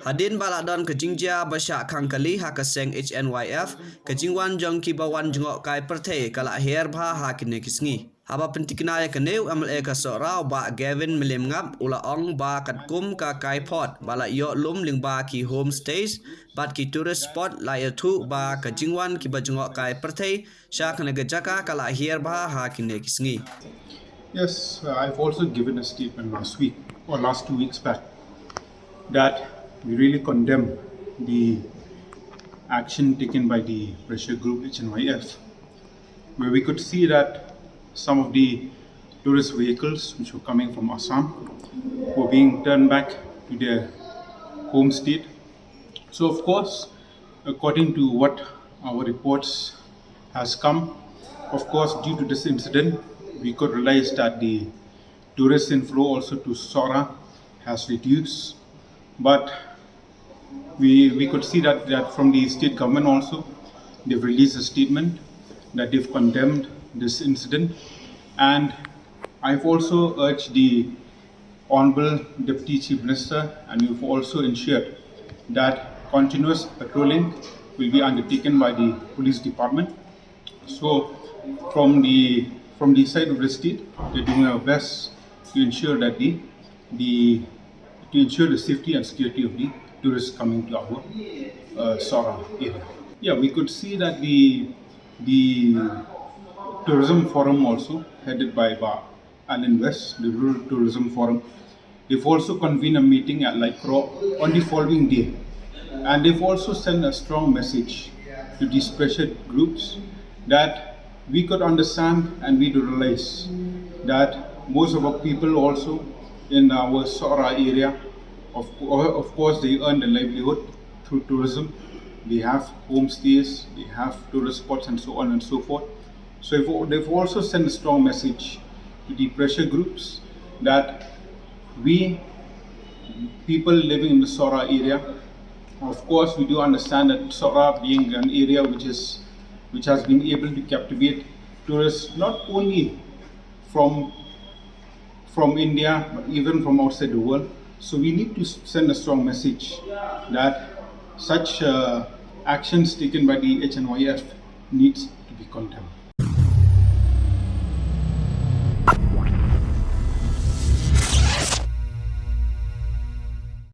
Hadin baladon ke Jingja basya kangkali ha kaseng HNYF ke Jingwan jong ki bawan jengok kai perthe kala Hiar bha ha kine kisngi. Haba pentikna ya keneu amal ka Sohra ba Gavin milim ngap ula ong ba kat kum ka kai pot bala yo lum ling ba ki homestays bat ki tourist spot la ya thu ba ke Jingwan ki ba jengok kai perthe sya kene gejaka kala Hiar bha ha kine kisngi. Yes, I've also given a statement last week or last 2 weeks back that we really condemn the action taken by the pressure group HNYF, where we could see that some of the tourist vehicles which were coming from Assam were being turned back to their home state. So of course, according to what our reports has come, of course, due to this incident, we could realize that the tourist inflow also to Sohra has reduced. But we could see that from the state government also, they've released a statement that they've condemned this incident. And I've also urged the Honorable Deputy Chief Minister, and we've also ensured that continuous patrolling will be undertaken by the police department. So from the side of the state, they're doing our best to ensure that the safety and security of the tourists coming to our Sohra area. Yeah, we could see that the tourism forum also headed by Alan West, the Rural Tourism Forum, they've also convened a meeting at Laikro on the following day, and they've also sent a strong message to these pressure groups that we could understand and we do realize that most of our people also in our Sohra area, of course, they earn their livelihood through tourism. They have homestays, they have tourist spots, and so on and so forth. So they've also sent a strong message to the pressure groups that we, people living in the Sohra area, of course, we do understand that Sohra being an area which has been able to captivate tourists not only from India but even from outside the world. So we need to send a strong message that such actions taken by the HNYF needs to be condemned.